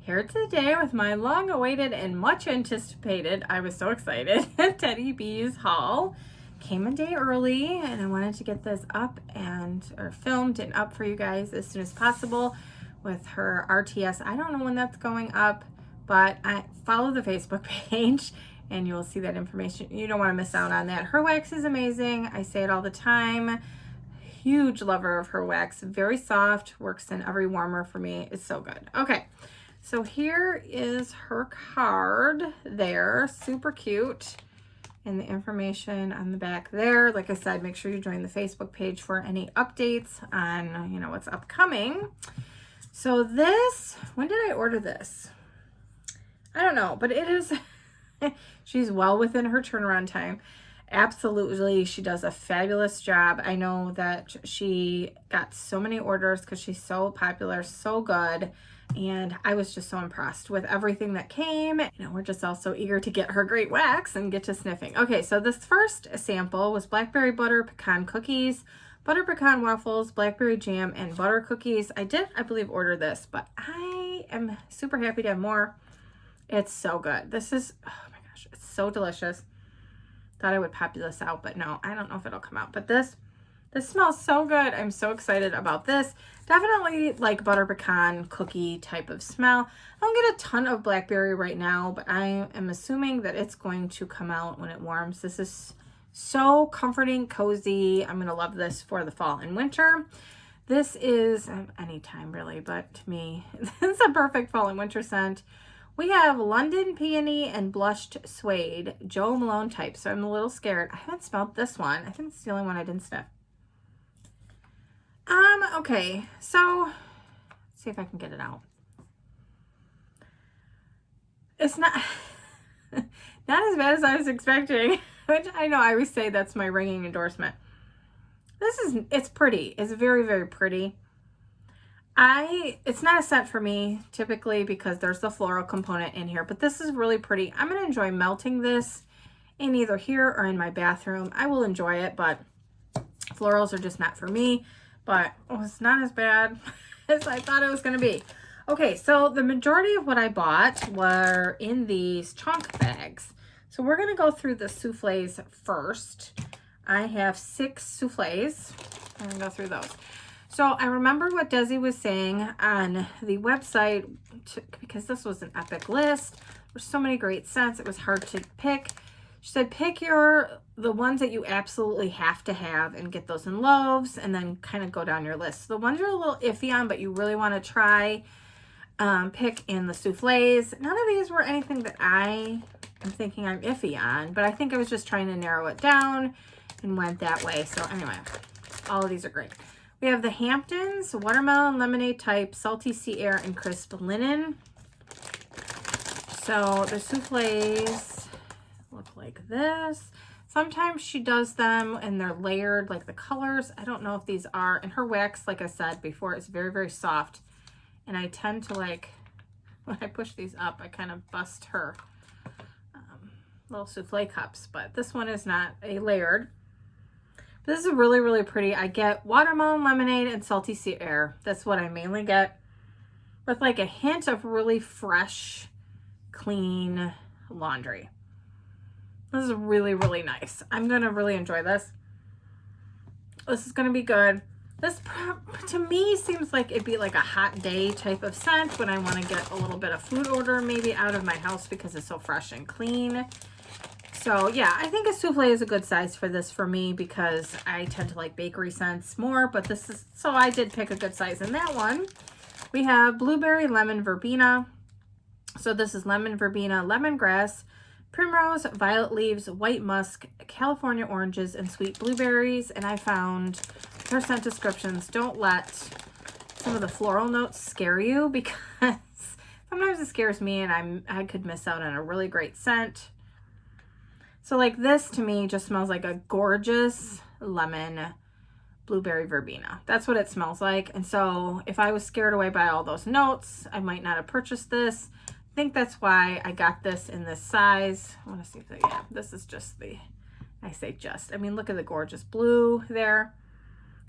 Here today with my long-awaited and much anticipated, I was so excited, Teddy B's haul. Came a day early and I wanted to get this up or filmed and up for you guys as soon as possible with her RTS. I don't know when that's going up, but I follow the Facebook page and you'll see that information. You don't want to miss out on that. Her wax is amazing. I say it all the time. Huge lover of her wax. Very soft, works in every warmer for me. It's so good. Okay. So here is her card there, super cute, and the information on the back there. Like I said, make sure you join the Facebook page for any updates on, what's upcoming. So this, when did I order this? I don't know, but it is, she's well within her turnaround time. Absolutely, she does a fabulous job. I know that she got so many orders because she's so popular, so good. And I was just so impressed with everything that came. We're just all so eager to get her great wax and get to sniffing. Okay, so this first sample was blackberry butter pecan cookies, butter pecan waffles, blackberry jam, and butter cookies. I did, I believe, order this, but I am super happy to have more. It's so good. This is, oh my gosh, it's so delicious. Thought I would pop this out, but no, I don't know if it'll come out. But this smells so good. I'm so excited about this. Definitely like butter pecan cookie type of smell. I don't get a ton of blackberry right now, but I am assuming that it's going to come out when it warms. This is so comforting, cozy. I'm going to love this for the fall and winter. This is anytime really, but to me, it's a perfect fall and winter scent. We have London Peony and Blushed Suede, Joe Malone type. So I'm a little scared. I haven't smelled this one. I think it's the only one I didn't sniff. Okay, so let's see if I can get it out. It's not not as bad as I was expecting, which I know I always say that's my ringing endorsement. It's pretty. It's very, very pretty. It's not a scent for me typically because there's the floral component in here, but this is really pretty. I'm going to enjoy melting this in either here or in my bathroom. I will enjoy it, but florals are just not for me. But it's not as bad as I thought it was going to be. Okay, so the majority of what I bought were in these chunk bags. So we're going to go through the souffles first. I have 6 souffles. I'm going to go through those. So I remember what Desi was saying on the website, because this was an epic list. There's so many great scents. It was hard to pick. She said, pick the ones that you absolutely have to have and get those in loaves and then kind of go down your list. So the ones you're a little iffy on, but you really want to try, pick in the souffles. None of these were anything that I am thinking I'm iffy on, but I think I was just trying to narrow it down and went that way. So anyway, all of these are great. We have the Hamptons, watermelon lemonade type, salty sea air, and crisp linen. So the souffles look like this. Sometimes she does them and they're layered like the colors. I don't know if these are. And her wax, like I said before, is very, very soft. And I tend to when I push these up, I kind of bust her little souffle cups. But this one is not a layered. This is really, really pretty. I get watermelon lemonade and salty sea air. That's what I mainly get. With like a hint of really fresh, clean laundry. This is really, really nice. I'm going to really enjoy this. This is going to be good. This, to me, seems like it'd be like a hot day type of scent when I want to get a little bit of food odor maybe out of my house because it's so fresh and clean. So, yeah, I think a souffle is a good size for this for me because I tend to like bakery scents more. But so I did pick a good size in that one. We have blueberry lemon verbena. So this is lemon verbena, lemongrass, primrose, violet leaves, white musk, California oranges, and sweet blueberries. And I found their scent descriptions don't let some of the floral notes scare you because sometimes it scares me and I could miss out on a really great scent. So like this to me just smells like a gorgeous lemon blueberry verbena. That's what it smells like. And so if I was scared away by all those notes, I might not have purchased this. I think that's why I got this in this size. I want to see if this is just I mean, look at the gorgeous blue there.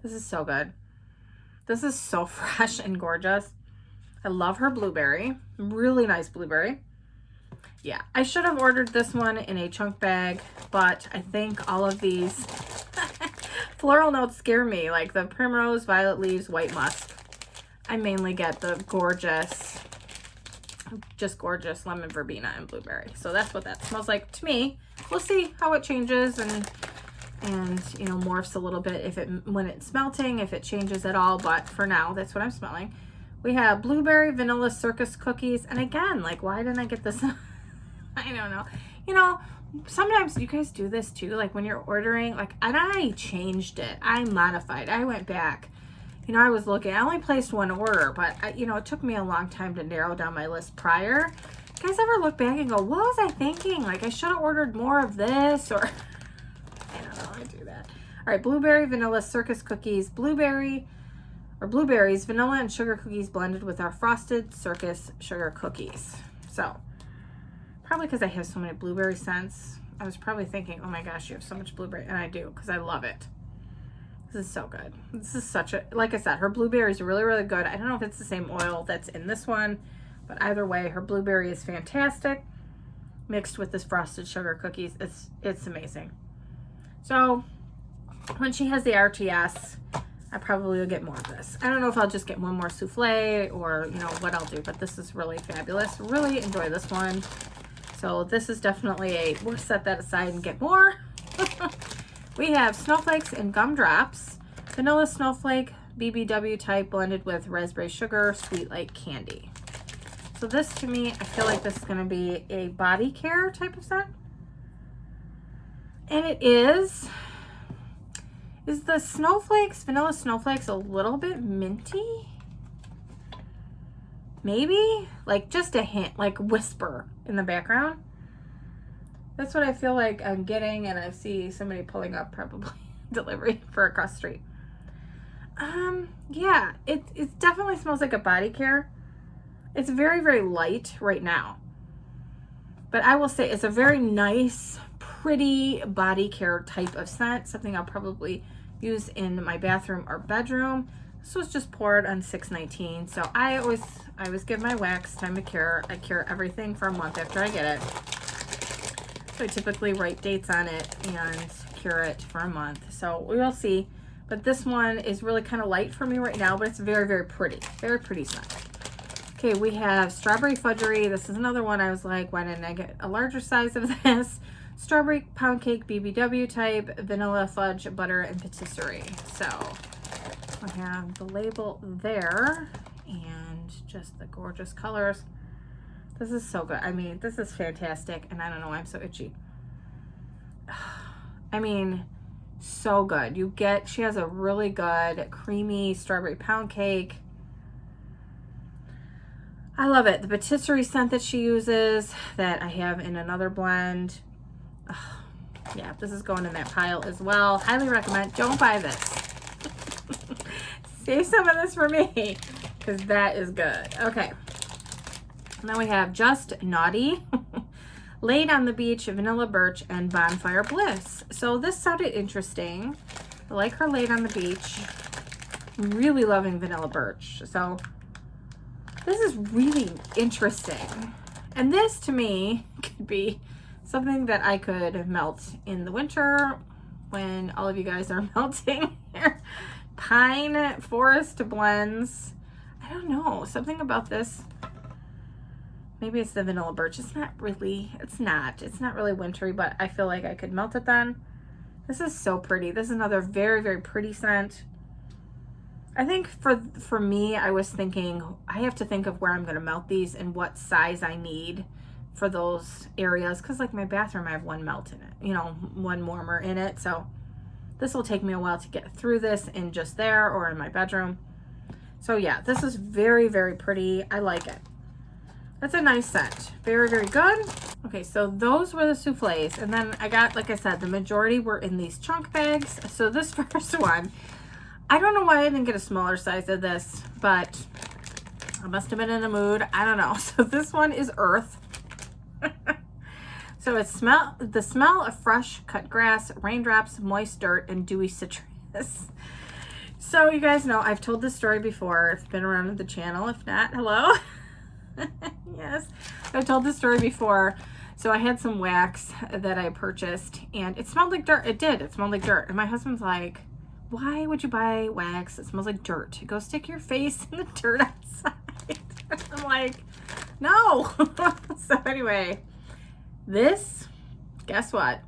This is so good. This is so fresh and gorgeous. I love her blueberry. Really nice blueberry. Yeah, I should have ordered this one in a chunk bag, but I think all of these floral notes scare me, like the primrose, violet leaves, white musk. I mainly get the gorgeous, just gorgeous lemon verbena and blueberry. So that's what that smells like to me. We'll see how it changes and you know, morphs a little bit when it's melting, if it changes at all. But for now, that's what I'm smelling. We have blueberry vanilla circus cookies. And again, like, why didn't I get this? I don't know. You know, sometimes you guys do this too. Like when you're ordering, like, and I changed it. I modified. I went back. You know, I was looking. I only placed one order, but, you know, it took me a long time to narrow down my list prior. You guys ever look back and go, what was I thinking? Like, I should have ordered more of this, or I don't know. I do that. All right, blueberry vanilla circus cookies. Blueberries, vanilla and sugar cookies blended with our frosted circus sugar cookies. So, probably because I have so many blueberry scents, I was probably thinking, oh my gosh, you have so much blueberry. And I do, because I love it. This is so good. This is such a, like I said, her blueberry is really, really good. I don't know if it's the same oil that's in this one, but either way, her blueberry is fantastic. Mixed with this frosted sugar cookies, it's amazing. So when she has the RTS, I probably will get more of this. I don't know if I'll just get one more souffle or, you know, what I'll do, but this is really fabulous. Really enjoy this one. So this is definitely we'll set that aside and get more. We have snowflakes and gumdrops, vanilla snowflake, BBW type blended with raspberry sugar, sweet like candy. So this, to me, I feel like this is going to be a body care type of scent. And it is. Is the snowflakes, vanilla snowflakes, a little bit minty? Maybe? Like just a hint, like whisper in the background. That's what I feel like I'm getting, and I see somebody pulling up probably delivery for across the street. Yeah, it definitely smells like a body care. It's very, very light right now. But I will say it's a very nice, pretty body care type of scent. Something I'll probably use in my bathroom or bedroom. This was just poured on 6/19. So I always give my wax time to cure. I cure everything for a month after I get it. So I typically write dates on it and cure it for a month. So we will see. But this one is really kind of light for me right now, but it's very, very pretty. Very pretty scent. Okay, we have strawberry fudgery. This is another one I was like, why didn't I get a larger size of this? Strawberry pound cake BBW type, vanilla fudge, butter, and patisserie. So I have the label there and just the gorgeous colors. This is so good. I mean, this is fantastic, and I don't know why I'm so itchy. I mean, so good. She has a really good creamy strawberry pound cake. I love it. The patisserie scent that she uses that I have in another blend. Yeah, this is going in that pile as well. Highly recommend. Don't buy this. Save some of this for me because that is good. Okay. Now we have Just Naughty, Laid on the Beach, Vanilla Birch, and Bonfire Bliss. So this sounded interesting. I like her Laid on the Beach. I'm really loving Vanilla Birch. So this is really interesting. And this, to me, could be something that I could melt in the winter when all of you guys are melting. Pine Forest Blends. I don't know. Something about this. Maybe it's the Vanilla Birch. It's not really wintry, but I feel like I could melt it then. This is so pretty. This is another very, very pretty scent. I think for me, I was thinking, I have to think of where I'm going to melt these and what size I need for those areas. Because like my bathroom, I have one melt in it, you know, one warmer in it. So this will take me a while to get through this in just there or in my bedroom. So yeah, this is very, very pretty. I like it. That's a nice scent. Very, very good. Okay, so those were the souffles. And then I got, like I said, the majority were in these chunk bags. So this first one, I don't know why I didn't get a smaller size of this, but I must have been in a mood. I don't know. So this one is Earth. So it's the smell of fresh cut grass, raindrops, moist dirt, and dewy citrus. So So you guys know I've told this story before. It's been around the channel. If not, hello. Yes, I've told this story before. So I had some wax that I purchased and it smelled like dirt. It did. It smelled like dirt. And my husband's like, why would you buy wax? It smells like dirt. Go stick your face in the dirt outside. I'm like, no. So anyway, this, guess what?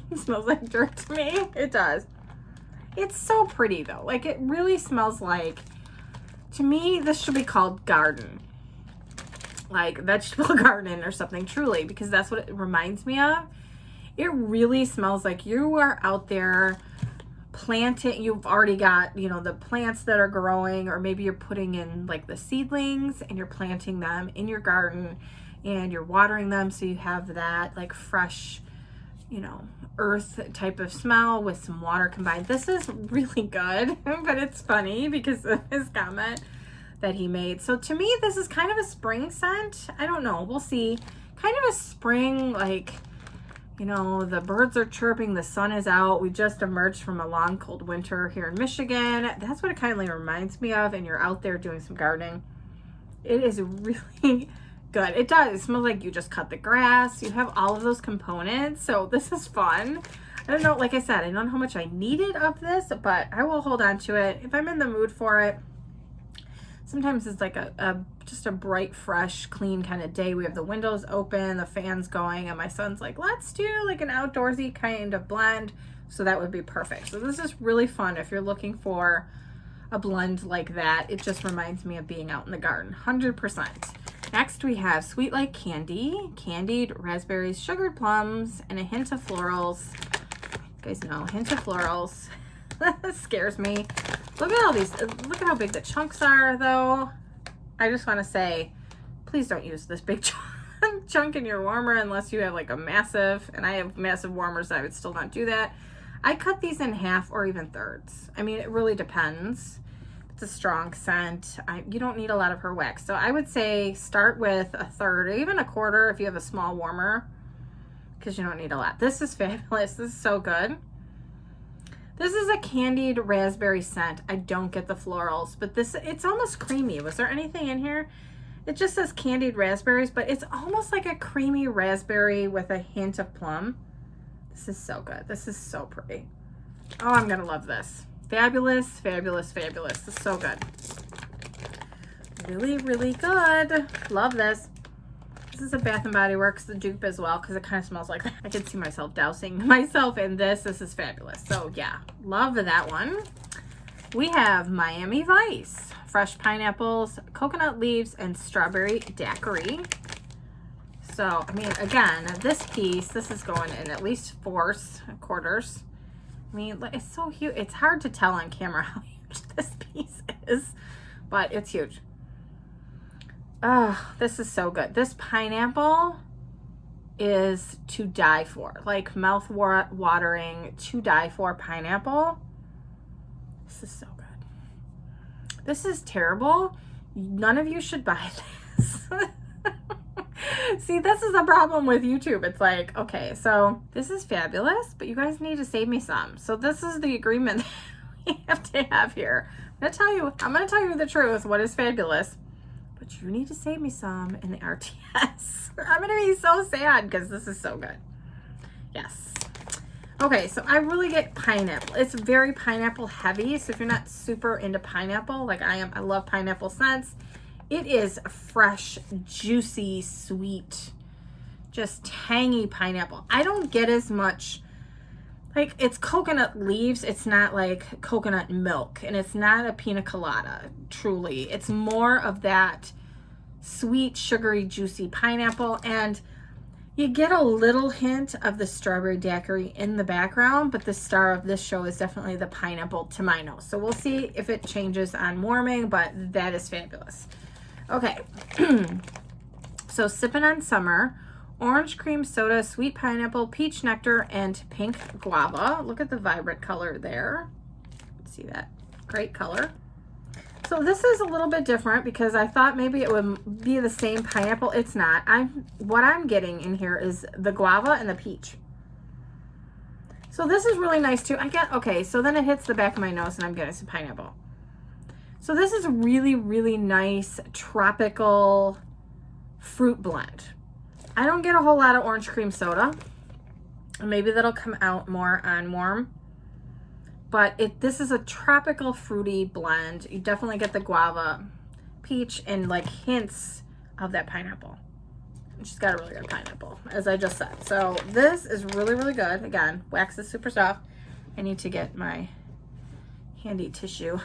It smells like dirt to me. It does. It's so pretty though. Like it really smells like, to me, this should be called garden. Like vegetable garden or something, truly, because that's what it reminds me of. It really smells like you are out there planting. You've already got, you know, the plants that are growing, or maybe you're putting in like the seedlings and you're planting them in your garden and you're watering them, so you have that like fresh, you know, earth type of smell with some water combined. This is really good, but it's funny because of his comment that he made. So to me, this is kind of a spring scent. I don't know. We'll see. Kind of a spring, like, you know, the birds are chirping, the sun is out. We just emerged from a long, cold winter here in Michigan. That's what it kind of reminds me of, and you're out there doing some gardening. It is really good. It does. It smells like you just cut the grass. You have all of those components. So this is fun. I don't know. Like I said, I don't know how much I needed of this, but I will hold on to it if I'm in the mood for it. Sometimes it's like just a bright, fresh, clean kind of day. We have the windows open, the fans going, and my son's like, let's do like an outdoorsy kind of blend. So that would be perfect. So this is really fun if you're looking for a blend like that. It just reminds me of being out in the garden, 100%. Next we have Sweet Like Candy, candied raspberries, sugared plums, and a hint of florals. You guys know, hint of florals. That scares me. Look at all these. Look at how big the chunks are, though. I just want to say, please don't use this big chunk in your warmer unless you have like a massive, and I have massive warmers. I would still not do that. I cut these in half or even thirds. I mean, it really depends. It's a strong scent. You don't need a lot of her wax. So I would say start with a third or even a quarter if you have a small warmer, because you don't need a lot. This is fabulous. This is so good. This is a candied raspberry scent. I don't get the florals, but it's almost creamy. Was there anything in here? It just says candied raspberries, but it's almost like a creamy raspberry with a hint of plum. This is so good. This is so pretty. Oh, I'm gonna love this. Fabulous, fabulous, fabulous. This is so good. Really, really good. Love this. This is a Bath & Body Works, the dupe as well, because it kind of smells like that. I could see myself dousing myself in this. This is fabulous. So yeah, love that one. We have Miami Vice, fresh pineapples, coconut leaves, and strawberry daiquiri. So, I mean, again, this piece, this is going in at least 4 quarters. I mean, it's so huge. It's hard to tell on camera how huge this piece is, but it's huge. Oh, this is so good. This pineapple is to die for. Like mouth watering, to die for pineapple. This is so good. This is terrible. None of you should buy this. See, this is a problem with YouTube. It's like, okay, so this is fabulous, but you guys need to save me some. So this is the agreement that we have to have here. I'm gonna tell you the truth, what is fabulous. But you need to save me some in the RTS. I'm gonna be so sad because this is so good. Yes. Okay, so I really get pineapple. It's very pineapple heavy. So if you're not super into pineapple, like I am, I love pineapple scents. It is fresh, juicy, sweet, just tangy pineapple. I don't get as much, like it's coconut leaves. It's not like coconut milk, and it's not a pina colada, truly. It's more of that sweet, sugary, juicy pineapple, and you get a little hint of the strawberry daiquiri in the background, but the star of this show is definitely the pineapple to my nose. So we'll see if it changes on warming, but that is fabulous. Okay, so sipping on summer, orange cream soda, sweet pineapple, peach nectar, and pink guava. Look at the vibrant color there. See that? Great color. So this is a little bit different because I thought maybe it would be the same pineapple. It's not. What I'm getting in here is the guava and the peach. So this is really nice too. Okay, so then it hits the back of my nose and I'm getting some pineapple. So this is a really, really nice tropical fruit blend. I don't get a whole lot of orange cream soda. Maybe that'll come out more on warm. But this is a tropical fruity blend. You definitely get the guava, peach, and like hints of that pineapple. She's got a really good pineapple, as I just said. So this is really, really good. Again, wax is super soft. I need to get my handy tissue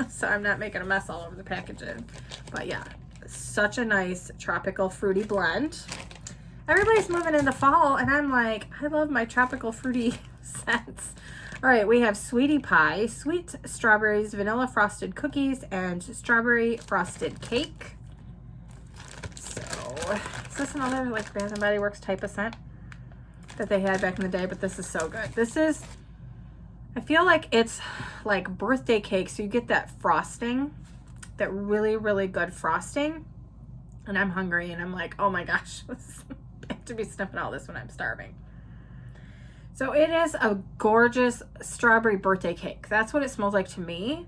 so I'm not making a mess all over the packaging. But yeah, such a nice tropical fruity blend. Everybody's moving into fall, and I'm like, I love my tropical fruity scents. All right, we have Sweetie Pie, sweet strawberries, vanilla frosted cookies, and strawberry frosted cake. So, is this another like Bath and Body Works type of scent that they had back in the day? But this is so good. This is, I feel like it's like birthday cake, so you get that frosting, that really, really good frosting. And I'm hungry, and I'm like, oh my gosh, I have to be sniffing all this when I'm starving. So it is a gorgeous strawberry birthday cake. That's what it smells like to me.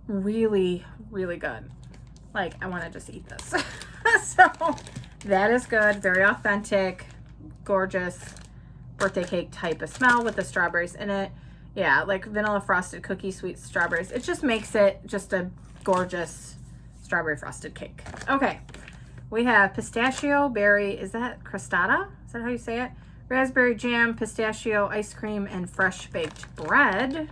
Really, really good. Like, I want to just eat this. So that is good. Very authentic, gorgeous birthday cake type of smell with the strawberries in it. Yeah, like vanilla frosted cookie, sweet strawberries. It just makes it just a gorgeous strawberry frosted cake. Okay, we have pistachio, berry, is that crostata? Is that how you say it? Raspberry jam, pistachio, ice cream, and fresh baked bread.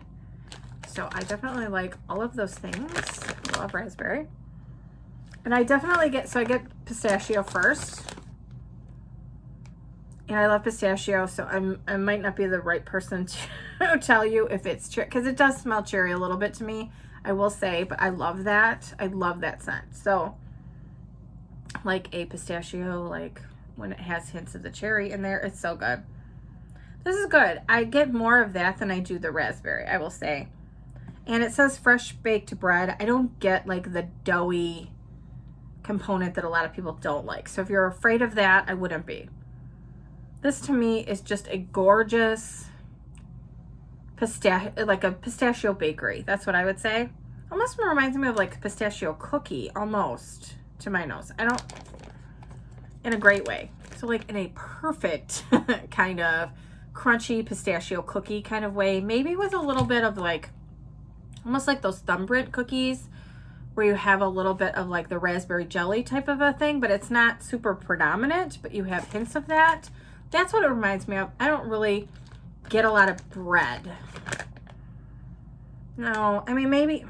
So I definitely like all of those things. I love raspberry. And I definitely get, so I get pistachio first. And I love pistachio, so I might not be the right person to tell you if it's cherry, because it does smell cherry a little bit to me, I will say, but I love that. I love that scent. So like a pistachio, like when it has hints of the cherry in there, it's so good. This is good. I get more of that than I do the raspberry, I will say. And it says fresh baked bread. I don't get like the doughy component that a lot of people don't like. So if you're afraid of that, I wouldn't be. This to me is just a gorgeous pistachio, like a pistachio bakery. That's what I would say. Almost reminds me of like pistachio cookie, almost, to my nose. I don't, in a great way. So like in a perfect kind of crunchy pistachio cookie kind of way. Maybe with a little bit of like, almost like those thumbprint cookies where you have a little bit of like the raspberry jelly type of a thing, but it's not super predominant, but you have hints of that. That's what it reminds me of. I don't really get a lot of bread. No, I mean, maybe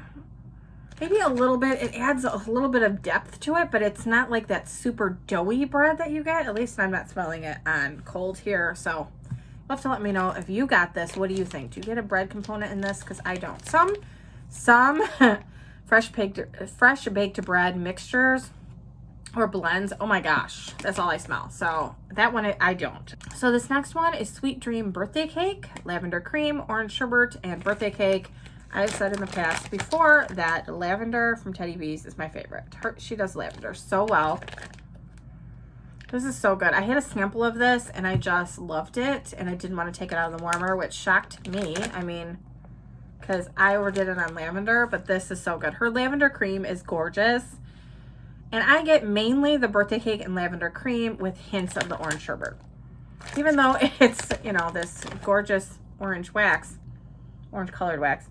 a little bit. It adds a little bit of depth to it, but it's not like that super doughy bread that you get. At least I'm not smelling it on cold here. So you'll have to let me know if you got this. What do you think? Do you get a bread component in this? Because I don't. Some fresh baked bread mixtures or blends, oh my gosh, that's all I smell. So that one I don't. So this next one is Sweet Dream Birthday Cake, lavender cream, orange sherbet, and birthday cake. I've said in the past before that lavender from Teddy B's is my favorite. She does lavender so well. This is so good. I had a sample of this and I just loved it, and I didn't want to take it out of the warmer, which shocked me. I mean, because I overdid it on lavender, but this is so good. Her lavender cream is gorgeous. And I get mainly the birthday cake and lavender cream with hints of the orange sherbet. Even though it's, you know, this gorgeous orange wax, orange colored wax,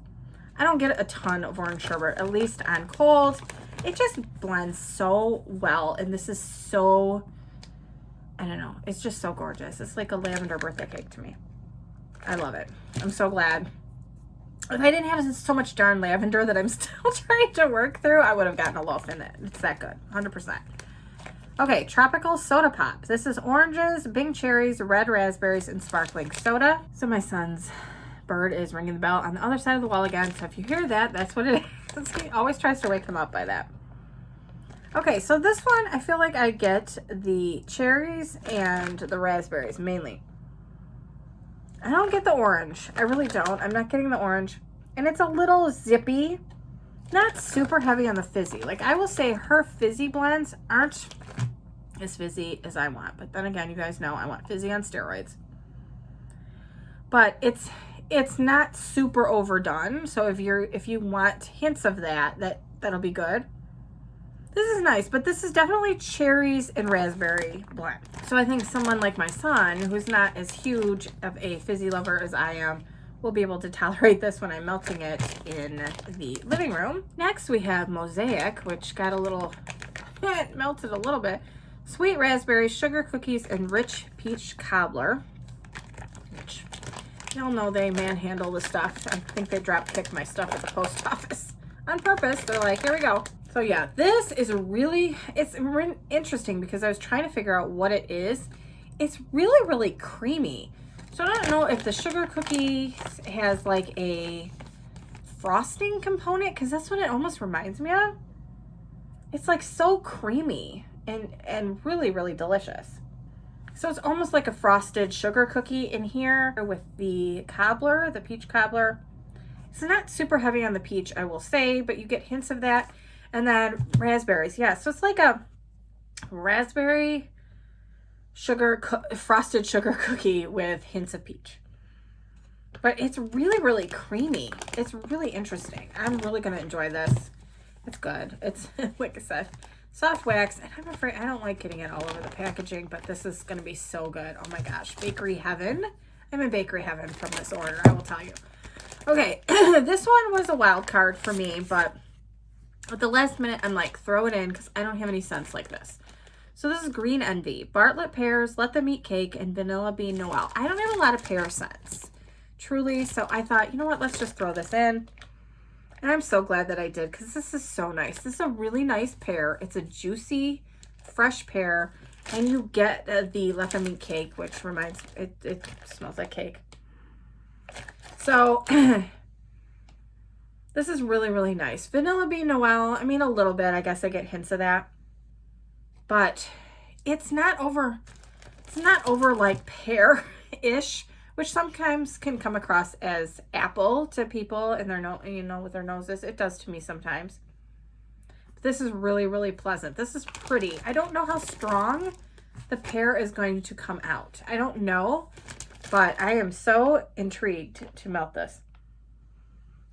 I don't get a ton of orange sherbet, at least on cold. It just blends so well. And this is so, I don't know, it's just so gorgeous. It's like a lavender birthday cake to me. I love it. I'm so glad. If I didn't have so much darn lavender that I'm still trying to work through, I would have gotten a loaf in it. It's that good, 100%. Okay, Tropical Soda Pop. This is oranges, Bing cherries, red raspberries, and sparkling soda. So my son's bird is ringing the bell on the other side of the wall again. So if you hear that, that's what it is. He always tries to wake him up by that. Okay, so this one, I feel like I get the cherries and the raspberries mainly. I don't get the orange. I really don't. I'm not getting the orange. And it's a little zippy. Not super heavy on the fizzy. Like, I will say her fizzy blends aren't as fizzy as I want. But then again, you guys know I want fizzy on steroids. But it's not super overdone. So if you want hints of that that'll be good. This is nice, but this is definitely cherries and raspberry blend. So I think someone like my son, who's not as huge of a fizzy lover as I am, will be able to tolerate this when I'm melting it in the living room. Next we have Mosaic, which got a little, it melted a little bit. Sweet raspberries, sugar cookies, and rich peach cobbler. Which, y'all know they manhandle the stuff. I think they drop kicked my stuff at the post office on purpose. They're like, here we go. So yeah, this is really, it's interesting because I was trying to figure out what it is. It's really, really creamy. So I don't know if the sugar cookie has like a frosting component, because that's what it almost reminds me of. It's like so creamy and really, really delicious. So it's almost like a frosted sugar cookie in here with the cobbler, the peach cobbler. It's not super heavy on the peach, I will say, but you get hints of that. And then raspberries. Yeah, so it's like a raspberry frosted sugar cookie with hints of peach. But it's really, really creamy. It's really interesting. I'm really going to enjoy this. It's good. It's, like I said, soft wax. And I'm afraid I don't like getting it all over the packaging, but this is going to be so good. Oh my gosh. Bakery heaven. I'm in bakery heaven from this order, I will tell you. Okay, this one was a wild card for me, but at the last minute, I'm like, throw it in because I don't have any scents like this. So this is Green Envy, Bartlett Pears, Let Them Eat Cake, and Vanilla Bean Noel. I don't have a lot of pear scents, truly. So I thought, you know what, let's just throw this in. And I'm so glad that I did because this is so nice. This is a really nice pear. It's a juicy, fresh pear. And you get the Let Them Eat Cake, which reminds, it smells like cake. So this is really, really nice. Vanilla Bean Noel, I mean, a little bit. I guess I get hints of that. But it's not over like pear-ish, which sometimes can come across as apple to people and their with their noses. It does to me sometimes. But this is really, really pleasant. This is pretty. I don't know how strong the pear is going to come out. I don't know, but I am so intrigued to melt this.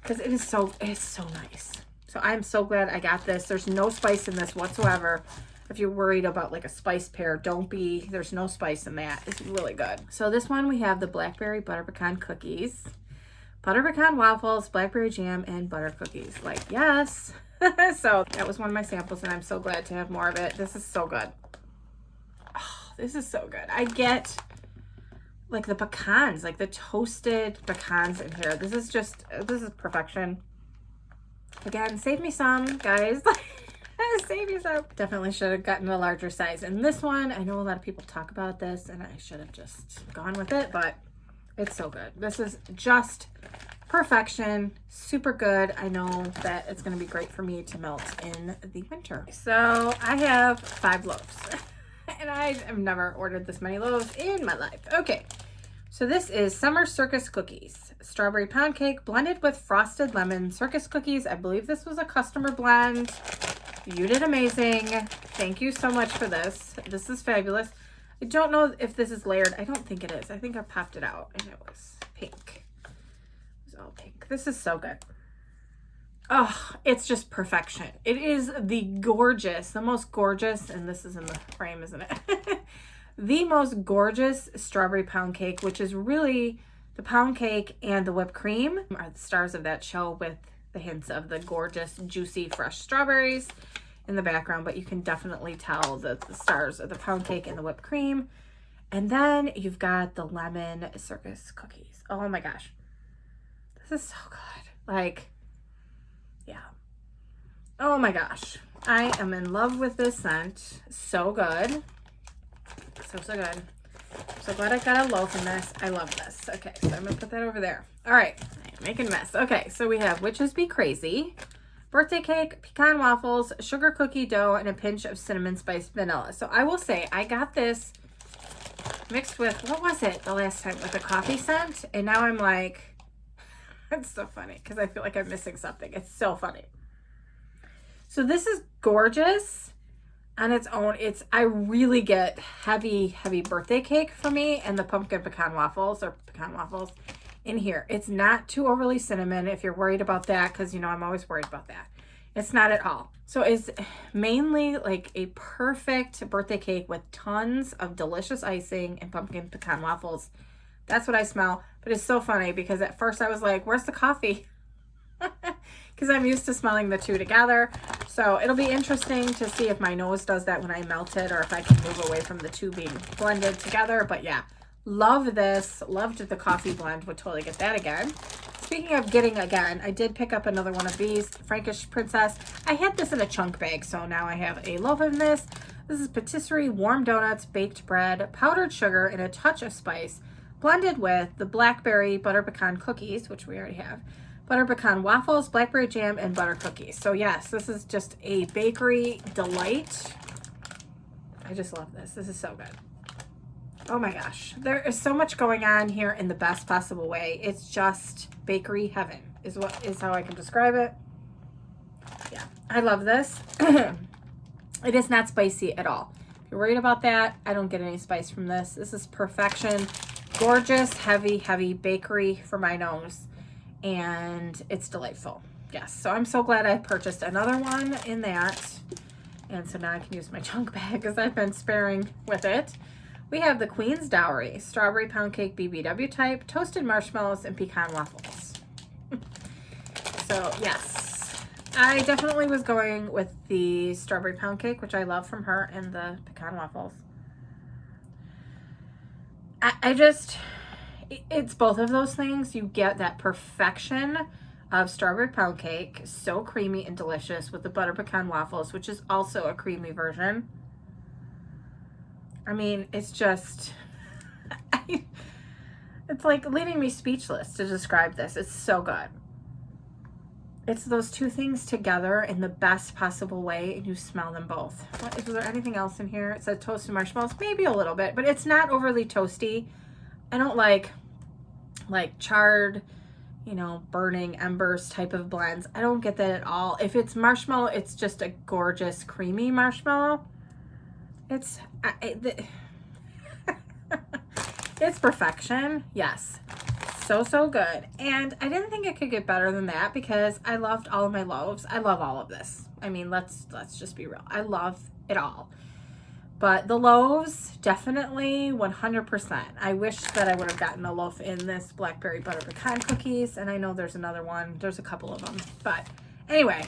Because it is so nice. So I'm so glad I got this. There's no spice in this whatsoever. If you're worried about like a spice pear, don't be. There's no spice in that. It's really good. So this one we have the Blackberry Butter Pecan Cookies. Butter Pecan Waffles, Blackberry Jam, and Butter Cookies. Like, yes. So that was one of my samples and I'm so glad to have more of it. This is so good. Oh, this is so good. I get like the pecans, like the toasted pecans in here. This is perfection. Again, save me some, guys. Save me some. Definitely should have gotten a larger size. And this one, I know a lot of people talk about this and I should have just gone with it, but it's so good. This is just perfection. Super good. I know that it's going to be great for me to melt in the winter. So I have 5 loaves. And I have never ordered this many loaves in my life. Okay, so this is Summer Circus Cookies. Strawberry pound cake blended with frosted lemon Circus cookies. I believe this was a customer blend. You did amazing. Thank you so much for this. This is fabulous. I don't know if this is layered. I don't think it is. I think I popped it out and it was pink. It was all pink. This is so good. Oh, it's just perfection. It is the most gorgeous, and this is in the frame, isn't it? The most gorgeous strawberry pound cake, which is really the pound cake and the whipped cream are the stars of that show with the hints of the gorgeous, juicy, fresh strawberries in the background, but you can definitely tell the stars of the pound cake and the whipped cream. And then you've got the lemon Circus cookies. Oh my gosh. This is so good. Like, yeah. Oh my gosh. I am in love with this scent. So good. So good. I'm so glad I got a loaf in this. I love this. Okay, so I'm going to put that over there. All right. I'm making a mess. Okay, so we have Witches Be Crazy, birthday cake, pecan waffles, sugar cookie dough, and a pinch of cinnamon spice vanilla. So I will say I got this mixed with, what was it the last time, with a coffee scent? And now I'm like, it's so funny because I feel like I'm missing something. It's so funny. So this is gorgeous on its own. I really get heavy birthday cake for me and the pumpkin pecan waffles in here. It's not too overly cinnamon if you're worried about that, because you know I'm always worried about that. It's not at all. So it's mainly like a perfect birthday cake with tons of delicious icing and pumpkin pecan waffles. That's what I smell. But it's so funny because at first I was like, where's the coffee? Because I'm used to smelling the two together. So it'll be interesting to see if my nose does that when I melt it, or if I can move away from the two being blended together. But yeah, love this. Loved the coffee blend. Would totally get that again. Speaking of getting again, I did pick up another one of these, Frankish Princess. I had this in a chunk bag, so now I have a loaf of this. This is patisserie, warm donuts, baked bread, powdered sugar, and a touch of spice, blended with the Blackberry butter pecan cookies, which we already have, butter pecan waffles, blackberry jam, and butter cookies. So yes, this is just a bakery delight. I just love this. This is so good. Oh my gosh, there is so much going on here in the best possible way. It's just bakery heaven is how I can describe it. Yeah, I love this. It is not spicy at all. If you're worried about that, I don't get any spice from this. This is perfection. Gorgeous, heavy bakery for my nose, and it's delightful. Yes, so I'm so glad I purchased another one in that, and so now I can use my chunk bag because I've been sparing with it. We have the Queen's Dowry, strawberry pound cake BBW type, toasted marshmallows, and pecan waffles. So yes, I definitely was going with the strawberry pound cake, which I love from her, and the pecan waffles. It's both of those things. You get that perfection of strawberry pound cake, so creamy and delicious, with the butter pecan waffles, which is also a creamy version. I mean, it's just, it's like leaving me speechless to describe this. It's so good. It's those two things together in the best possible way, and you smell them both. Is there anything else in here? It said toasted marshmallows, maybe a little bit, but it's not overly toasty. I don't like charred, burning embers type of blends. I don't get that at all. If it's marshmallow, it's just a gorgeous, creamy marshmallow. It's perfection. Yes. So good. And I didn't think it could get better than that because I loved all of my loaves. I love all of this. I mean, let's just be real. I love it all. But the loaves, definitely 100%. I wish that I would have gotten a loaf in this Blackberry butter pecan cookies. And I know there's another one. There's a couple of them. But anyway,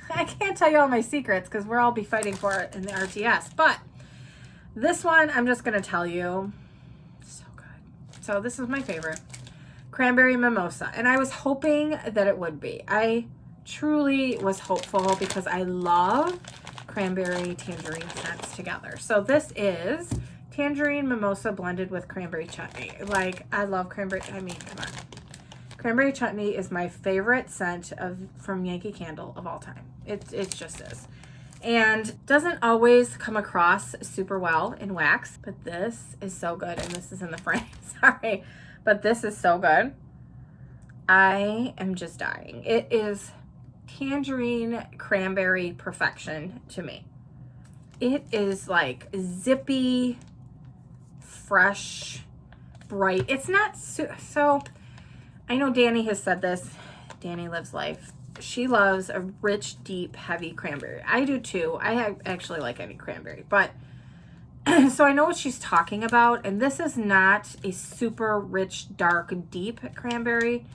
I can't tell you all my secrets because we'll all be fighting for it in the RTS. But this one, I'm just going to tell you, so good. So this is my favorite, Cranberry Mimosa. And I was hoping that it would be. I truly was hopeful because I love cranberry tangerine scents together. So this is Tangerine Mimosa blended with cranberry chutney. Like, I love cranberry. I mean, come on. Cranberry chutney is my favorite scent from Yankee Candle of all time. It just is. And doesn't always come across super well in wax, but this is so good. And this is in the frame, sorry. But this is so good. I am just dying. It is tangerine cranberry perfection to me. It is like zippy, fresh, bright. It's not so I know Danny has said this. Danny Lives Life. She loves a rich, deep, heavy cranberry. I do too. I actually like any cranberry, but so I know what she's talking about. And this is not a super rich, dark, deep cranberry.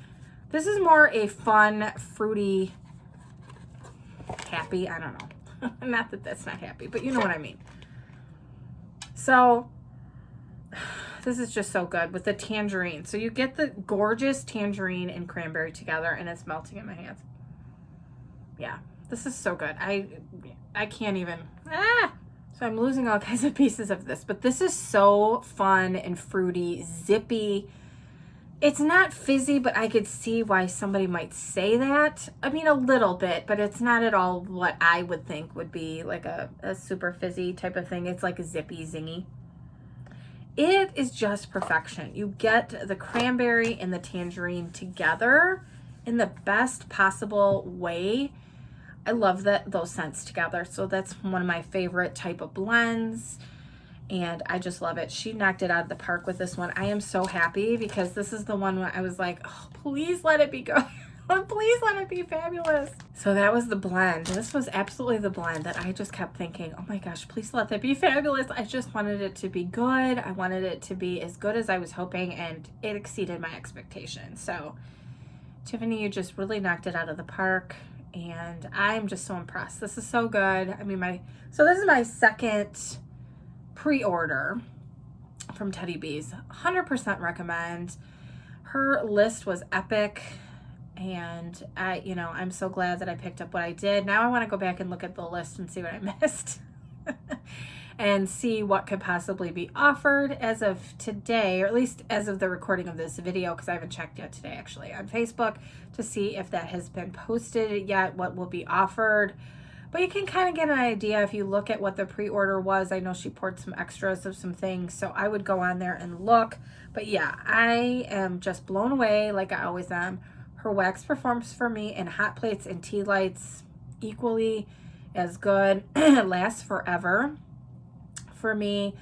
This is more a fun, fruity, happy. I don't know. Not that that's not happy, but you know what I mean. So this is just so good with the tangerine. So you get the gorgeous tangerine and cranberry together, and it's melting in my hands. Yeah, this is so good. I can't even. So I'm losing all kinds of pieces of this, but this is so fun and fruity, zippy. It's not fizzy, but I could see why somebody might say that. I mean, a little bit, but it's not at all what I would think would be like a super fizzy type of thing. It's like a zippy, zingy. It is just perfection. You get the cranberry and the tangerine together in the best possible way. I love those scents together. So that's one of my favorite type of blends. And I just love it. She knocked it out of the park with this one. I am so happy because this is the one where I was like, oh, please let it be good. Please let it be fabulous. So that was the blend. This was absolutely the blend that I just kept thinking, oh my gosh, please let that be fabulous. I just wanted it to be good. I wanted it to be as good as I was hoping, and it exceeded my expectations. So Tiffany, you just really knocked it out of the park, and I'm just so impressed. This is so good. I mean, so this is my second pre-order from Teddy Bees. 100% recommend. Her list was epic, and I'm so glad that I picked up what I did. Now I want to go back and look at the list and see what I missed and see what could possibly be offered as of today, or at least as of the recording of this video, because I haven't checked yet today actually on Facebook to see if that has been posted yet, what will be offered. But you can kind of get an idea if you look at what the pre-order was. I know she poured some extras of some things, so I would go on there and look. But yeah, I am just blown away like I always am. Her wax performs for me in hot plates and tea lights equally as good. Lasts forever for me.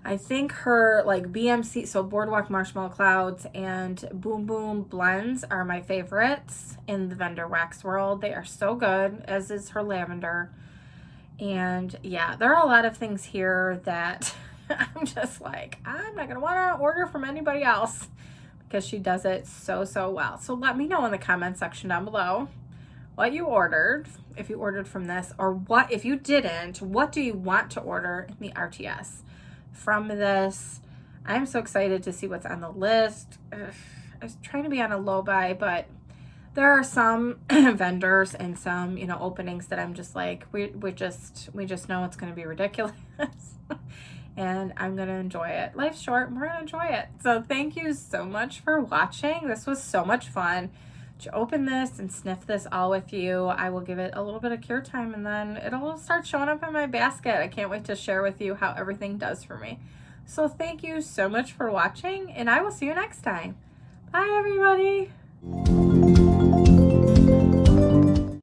I think her like BMC, so Boardwalk Marshmallow Clouds and Boom Boom blends are my favorites in the vendor wax world. They are so good, as is her lavender. And yeah, there are a lot of things here that I'm just like, I'm not gonna want to order from anybody else because she does it so well. So let me know in the comment section down below what you ordered, if you ordered from this, or what if you didn't, what do you want to order in the RTS from this. I'm so excited to see what's on the list. Ugh, I was trying to be on a low buy, but there are some vendors and some, openings that I'm just like, we just know it's going to be ridiculous. And I'm going to enjoy it. Life's short, and we're going to enjoy it. So thank you so much for watching. This was so much fun to open this and sniff this all with you. I will give it a little bit of cure time, and then it'll start showing up in my basket. I can't wait to share with you how everything does for me. So thank you so much for watching, and I will see you next time. Bye, everybody.